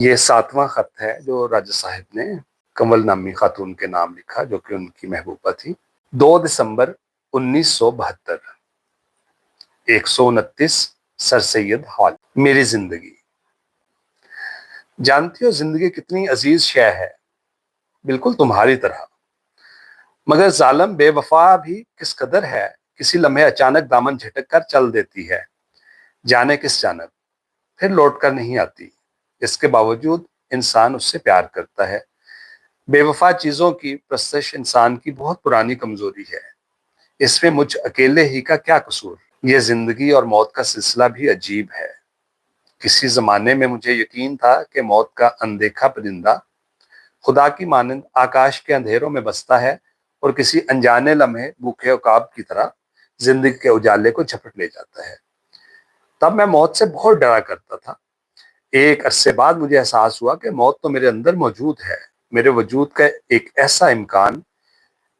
یہ 7واں خط ہے جو راجا صاحب نے کنول نامی خاتون کے نام لکھا، جو کہ ان کی محبوبہ تھی۔ 2 دسمبر 1972، 129 سر سید ہال۔ میری زندگی، جانتی ہو زندگی کتنی عزیز شے ہے، بالکل تمہاری طرح، مگر ظالم بے وفا بھی کس قدر ہے، کسی لمحے اچانک دامن جھٹک کر چل دیتی ہے، جانے کس جانب، پھر لوٹ کر نہیں آتی۔ اس کے باوجود انسان اس سے پیار کرتا ہے۔ بے وفا چیزوں کی پرستش انسان کی بہت پرانی کمزوری ہے، اس میں مجھ اکیلے ہی کا کیا قصور؟ یہ زندگی اور موت کا سلسلہ بھی عجیب ہے۔ کسی زمانے میں مجھے یقین تھا کہ موت کا اندیکھا پرندہ خدا کی مانند آکاش کے اندھیروں میں بستا ہے اور کسی انجانے لمحے بھوکے عقاب کی طرح زندگی کے اجالے کو جھپٹ لے جاتا ہے۔ تب میں موت سے بہت ڈرا کرتا تھا۔ ایک عرصے بعد مجھے احساس ہوا کہ موت تو میرے اندر موجود ہے، میرے وجود کا ایک ایسا امکان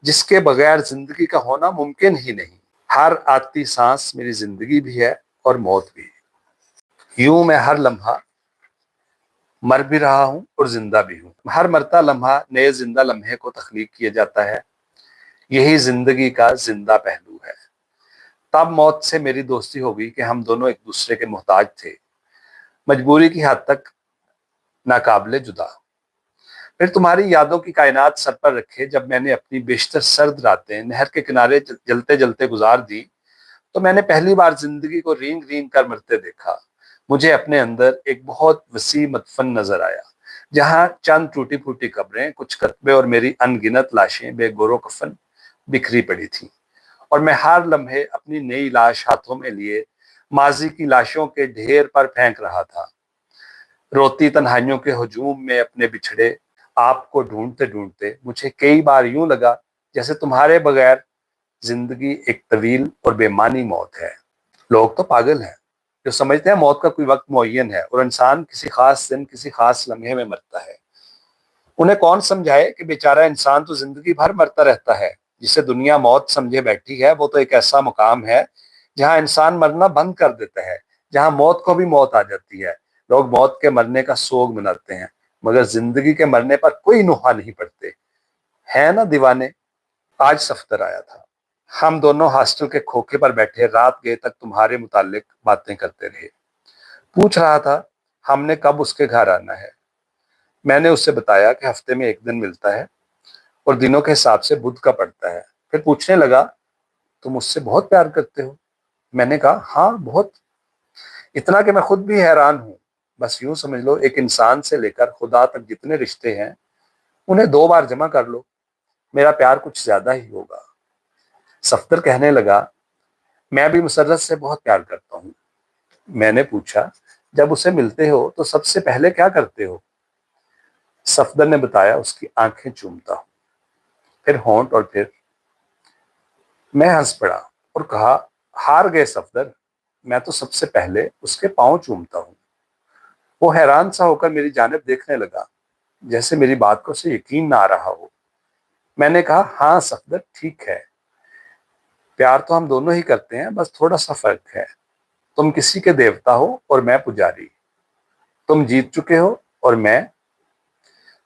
جس کے بغیر زندگی کا ہونا ممکن ہی نہیں۔ ہر آتی سانس میری زندگی بھی ہے اور موت بھی۔ یوں میں ہر لمحہ مر بھی رہا ہوں اور زندہ بھی ہوں۔ ہر مرتا لمحہ نئے زندہ لمحے کو تخلیق کیا جاتا ہے۔ یہی زندگی کا زندہ پہلو ہے۔ تب موت سے میری دوستی ہو گئی کہ ہم دونوں ایک دوسرے کے محتاج تھے، مجبوری کی حد تک ناقابل جدا۔ پھر تمہاری یادوں کی کائنات سر پر رکھے جب میں نے اپنی بیشتر سرد راتیں نہر کے کنارے جلتے جلتے گزار دی، تو میں نے پہلی بار زندگی کو رینگ رینگ کر مرتے دیکھا۔ مجھے اپنے اندر ایک بہت وسیع مدفن نظر آیا، جہاں چند ٹوٹی پھوٹی قبریں، کچھ کتبے اور میری ان گنت لاشیں بے گور و کفن بکھری پڑی تھیں، اور میں ہر لمحے اپنی نئی لاش ہاتھوں میں لیے ماضی کی لاشوں کے ڈھیر پر پھینک رہا تھا۔ روتی تنہائیوں کے ہجوم میں اپنے بچھڑے آپ کو ڈھونڈتے ڈھونڈتے مجھے کئی بار یوں لگا جیسے تمہارے بغیر زندگی ایک طویل اور بے معنی موت ہے۔ لوگ تو پاگل ہیں جو سمجھتے ہیں موت کا کوئی وقت معین ہے اور انسان کسی خاص دن کسی خاص لمحے میں مرتا ہے۔ انہیں کون سمجھائے کہ بیچارہ انسان تو زندگی بھر مرتا رہتا ہے۔ جسے دنیا موت سمجھے بیٹھی ہے، وہ تو ایک ایسا مقام ہے جہاں انسان مرنا بند کر دیتا ہے، جہاں موت کو بھی موت آ جاتی ہے۔ لوگ موت کے مرنے کا سوگ مناتے ہیں، مگر زندگی کے مرنے پر کوئی نوحہ نہیں پڑتے، ہے نا دیوانے؟ آج صفدر آیا تھا۔ ہم دونوں ہاسٹل کے کھوکھے پر بیٹھے رات گئے تک تمہارے متعلق باتیں کرتے رہے۔ پوچھ رہا تھا ہم نے کب اس کے گھر آنا ہے۔ میں نے اس سے بتایا کہ ہفتے میں ایک دن ملتا ہے اور دنوں کے حساب سے بدھ کا پڑتا ہے۔ پھر پوچھنے لگا تم اس سے بہت پیار کرتے ہو؟ میں نے کہا ہاں بہت، اتنا کہ میں خود بھی حیران ہوں۔ بس یوں سمجھ لو ایک انسان سے لے کر خدا تک جتنے رشتے ہیں انہیں 2 بار جمع کر لو، میرا پیار کچھ زیادہ ہی ہوگا۔ صفدر کہنے لگا میں بھی مسرت سے بہت پیار کرتا ہوں۔ میں نے پوچھا جب اسے ملتے ہو تو سب سے پہلے کیا کرتے ہو؟ صفدر نے بتایا اس کی آنکھیں چومتا ہوں، پھر ہونٹ اور پھر۔ میں ہنس پڑا اور کہا ہار گئے صفدر، میں تو سب سے پہلے اس کے پاؤں چومتا ہوں۔ وہ حیران سا ہو کر میری جانب دیکھنے لگا، جیسے میری بات کو اسے یقین نہ آ رہا ہو۔ میں نے کہا ہاں صفدر ٹھیک ہے، پیار تو ہم دونوں ہی کرتے ہیں، بس تھوڑا سا فرق ہے، تم کسی کے دیوتا ہو اور میں پجاری، تم جیت چکے ہو اور میں۔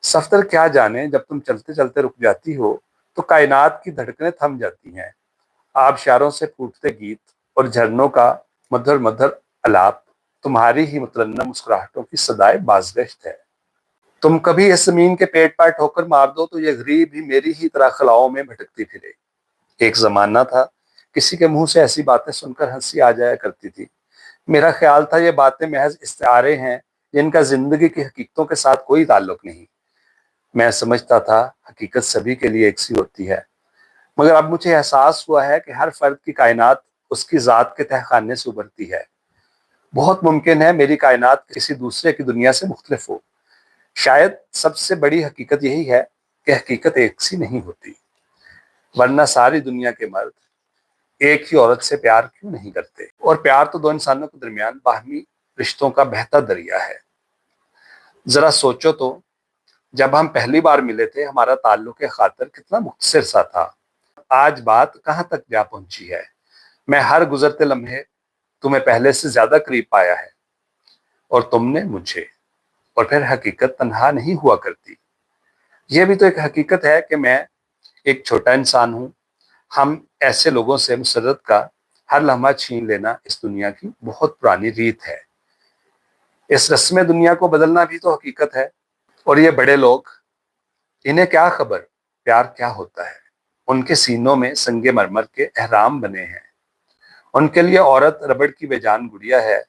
صفدر کیا جانے جب تم چلتے چلتے رک جاتی ہو تو کائنات کی دھڑکنیں تھم جاتی ہیں، آبشاروں سے پھوٹتے گیت اور جھرنوں کا مدھر مدھر الاپ تمہاری ہی مترنم مسکراہٹوں کی صدائے بازگشت ہے۔ تم کبھی اس زمین کے پیٹ پار ٹھوکر مار دو تو یہ غریب بھی میری ہی طرح خلاؤں میں بھٹکتی پھرے۔ ایک زمانہ تھا کسی کے منہ سے ایسی باتیں سن کر ہنسی آ جایا کرتی تھی۔ میرا خیال تھا یہ باتیں محض استعارے ہیں جن کا زندگی کی حقیقتوں کے ساتھ کوئی تعلق نہیں۔ میں سمجھتا تھا حقیقت سبھی کے لیے ایک سی ہوتی ہے، مگر اب مجھے احساس ہوا ہے کہ ہر فرد کی کائنات اس کی ذات کے تہہ خانے سے ابھرتی ہے۔ بہت ممکن ہے میری کائنات کسی دوسرے کی دنیا سے مختلف ہو۔ شاید سب سے بڑی حقیقت یہی ہے کہ حقیقت ایک سی نہیں ہوتی، ورنہ ساری دنیا کے مرد ایک ہی عورت سے پیار کیوں نہیں کرتے؟ اور پیار تو 2 انسانوں کے درمیان باہمی رشتوں کا بہتا دریا ہے۔ ذرا سوچو تو جب ہم پہلی بار ملے تھے ہمارا تعلق خاطر کتنا مختصر سا تھا، آج بات کہاں تک جا پہنچی ہے۔ میں ہر گزرتے لمحے تمہیں پہلے سے زیادہ قریب پایا ہے اور تم نے مجھے۔ اور پھر حقیقت تنہا نہیں ہوا کرتی۔ یہ بھی تو ایک حقیقت ہے کہ میں ایک چھوٹا انسان ہوں۔ ہم ایسے لوگوں سے مسرت کا ہر لمحہ چھین لینا اس دنیا کی بہت پرانی ریت ہے۔ اس رسم دنیا کو بدلنا بھی تو حقیقت ہے۔ اور یہ بڑے لوگ، انہیں کیا خبر پیار کیا ہوتا ہے؟ ان کے سینوں میں سنگ مرمر کے احرام بنے ہیں۔ ان کے لیے عورت ربڑ کی بے جان گڑیا ہے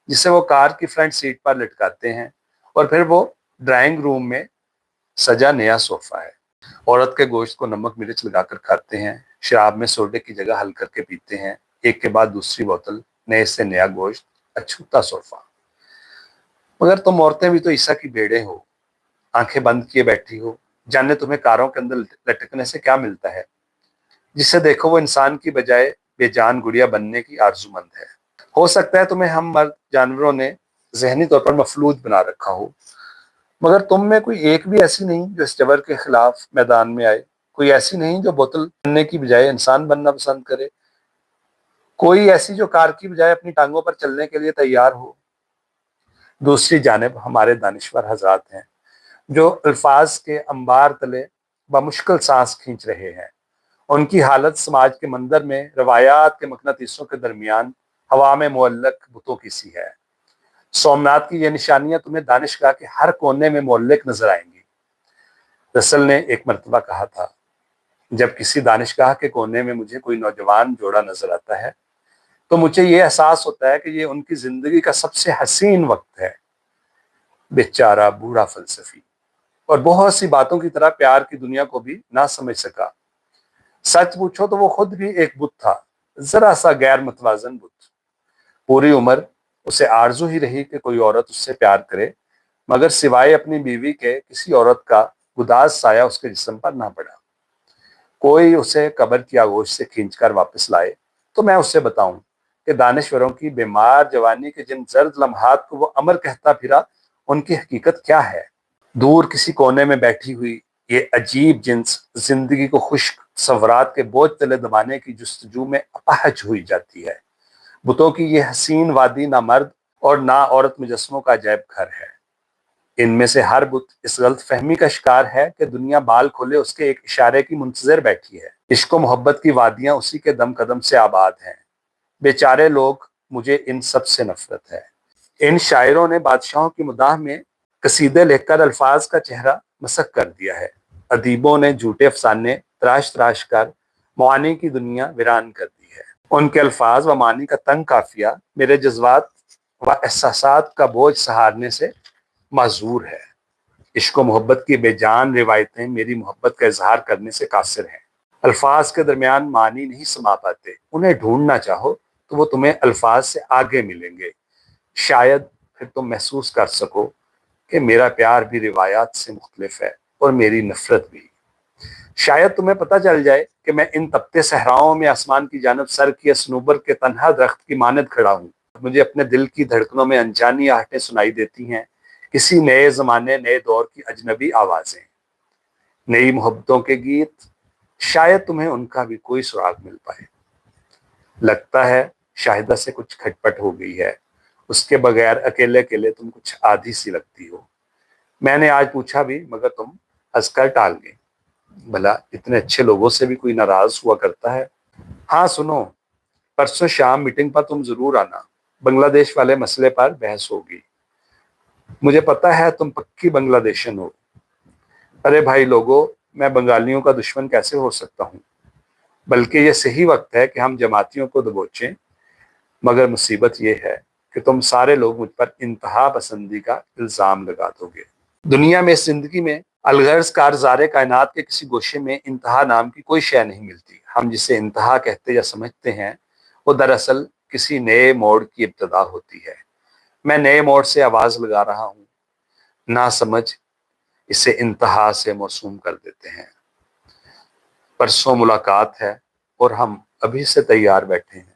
جسے وہ کار کی فرنٹ سیٹ پر لٹکاتے ہیں، اور پھر وہ ڈرائنگ روم میں سجا نیا صوفہ ہے۔ عورت کے گوشت کو نمک مرچ لگا کر کھاتے ہیں، شراب میں سوڈے کی جگہ حل کر کے پیتے ہیں، ایک کے بعد دوسری بوتل، نئے سے نیا گوشت، اچھوتا صوفہ۔ مگر تم عورتیں بھی تو عیسیٰ کی بھیڑیں ہو، آنکھیں بند کیے بیٹھی ہو، جانے تمہیں کاروں کے اندر لٹکنے سے کیا ملتا ہے؟ جسے دیکھو وہ انسان کی بجائے بے جان گڑیا بننے کی آرزو مند ہے۔ ہو سکتا ہے تمہیں ہم مرد جانوروں نے ذہنی طور پر مفلوج بنا رکھا ہو، مگر تم میں کوئی ایک بھی ایسی نہیں جو اس جبر کے خلاف میدان میں آئے، کوئی ایسی نہیں جو بوتل بننے کی بجائے انسان بننا پسند کرے، کوئی ایسی جو کار کی بجائے اپنی ٹانگوں پر چلنے کے لیے تیار ہو۔ دوسری جانب ہمارے دانشور حضرات ہیں جو الفاظ کے انبار تلے بمشکل سانس کھینچ رہے ہیں۔ ان کی حالت سماج کے مندر میں روایات کے مقناطیسوں کے درمیان ہوا میں معلق بتوں کی سی ہے۔ سومناتھ کی یہ نشانیاں تمہیں دانشگاہ کے ہر کونے میں معلق نظر آئیں گی۔ رسل نے ایک مرتبہ کہا تھا، جب کسی دانشگاہ کے کونے میں مجھے کوئی نوجوان جوڑا نظر آتا ہے تو مجھے یہ احساس ہوتا ہے کہ یہ ان کی زندگی کا سب سے حسین وقت ہے۔ بیچارہ بوڑھا فلسفی، اور بہت سی باتوں کی طرح پیار کی دنیا کو بھی نہ سمجھ سکا۔ سچ پوچھو تو وہ خود بھی ایک بت تھا، ذرا سا غیر متوازن بت۔ پوری عمر اسے آرزو ہی رہی کہ کوئی عورت اس سے پیار کرے، مگر سوائے اپنی بیوی کے کسی عورت کا گداز سایہ اس کے جسم پر نہ پڑا۔ کوئی اسے قبر کی آغوش سے کھینچ کر واپس لائے تو میں اسے بتاؤں کہ دانشوروں کی بیمار جوانی کے جن زرد لمحات کو وہ امر کہتا پھرا، ان کی حقیقت کیا ہے؟ دور کسی کونے میں بیٹھی ہوئی یہ عجیب جنس زندگی کو خشک تصورات کے بوجھ تلے دبانے کی جستجو میں اپہج ہوئی جاتی ہے۔ بتوں کی یہ حسین وادی نہ مرد اور نہ عورت مجسموں کا عجائب گھر ہے۔ ان میں سے ہر بت اس غلط فہمی کا شکار ہے کہ دنیا بال کھولے اس کے ایک اشارے کی منتظر بیٹھی ہے۔ عشق و محبت کی وادیاں اسی کے دم قدم سے آباد ہیں۔ بیچارے لوگ، مجھے ان سب سے نفرت ہے۔ ان شاعروں نے بادشاہوں کی مداح میں قصیدے لکھ کر الفاظ کا چہرہ مسخ کر دیا ہے۔ ادیبوں نے جھوٹے افسانے تراش تراش کر معانی کی دنیا ویران کر دی ہے۔ ان کے الفاظ و معانی کا تنگ قافیہ میرے جذبات و احساسات کا بوجھ سہارنے سے معذور ہے۔ عشق و محبت کی بے جان روایتیں میری محبت کا اظہار کرنے سے قاصر ہیں۔ الفاظ کے درمیان معنی نہیں سما پاتے، انہیں ڈھونڈنا چاہو تو وہ تمہیں الفاظ سے آگے ملیں گے۔ شاید پھر تم محسوس کر سکو کہ میرا پیار بھی روایات سے مختلف ہے، اور میری نفرت بھی۔ شاید تمہیں پتہ چل جائے کہ میں ان تپتے صحراؤں میں آسمان کی جانب سر کیے صنوبر کے تنہا درخت کی مانند کھڑا ہوں۔ مجھے اپنے دل کی دھڑکنوں میں انجانی آہٹیں سنائی دیتی ہیں، کسی نئے زمانے نئے دور کی اجنبی آوازیں، نئی محبتوں کے گیت۔ شاید تمہیں ان کا بھی کوئی سراغ مل پائے۔ لگتا ہے شاہدہ سے کچھ کھٹپٹ ہو گئی ہے، اس کے بغیر اکیلے اکیلے تم کچھ آدھی سی لگتی ہو۔ میں نے آج پوچھا بھی مگر تم ہنس کر ٹال گئی۔ بھلا اتنے اچھے لوگوں سے بھی کوئی ناراض ہوا کرتا ہے؟ ہاں سنو، پرسوں شام میٹنگ پر تم ضرور آنا، بنگلہ دیش والے مسئلے پر بحث ہوگی۔ مجھے پتا ہے تم پکی بنگلہ دیشن ہو۔ ارے بھائی لوگوں، میں بنگالیوں کا دشمن کیسے ہو سکتا ہوں؟ بلکہ یہ صحیح وقت ہے کہ ہم جماعتیوں کو دبوچیں، مگر مصیبت یہ ہے کہ تم سارے لوگ مجھ پر انتہا پسندی کا الزام لگا دو گے۔ دنیا میں اس زندگی میں الغرض کارزار کائنات کے کسی گوشے میں انتہا نام کی کوئی شے نہیں ملتی۔ ہم جسے انتہا کہتے یا سمجھتے ہیں وہ دراصل کسی نئے موڑ کی ابتدا ہوتی ہے۔ میں نئے موڑ سے آواز لگا رہا ہوں، نہ سمجھ اسے انتہا سے موسوم کر دیتے ہیں۔ پرسوں ملاقات ہے اور ہم ابھی سے تیار بیٹھے ہیں۔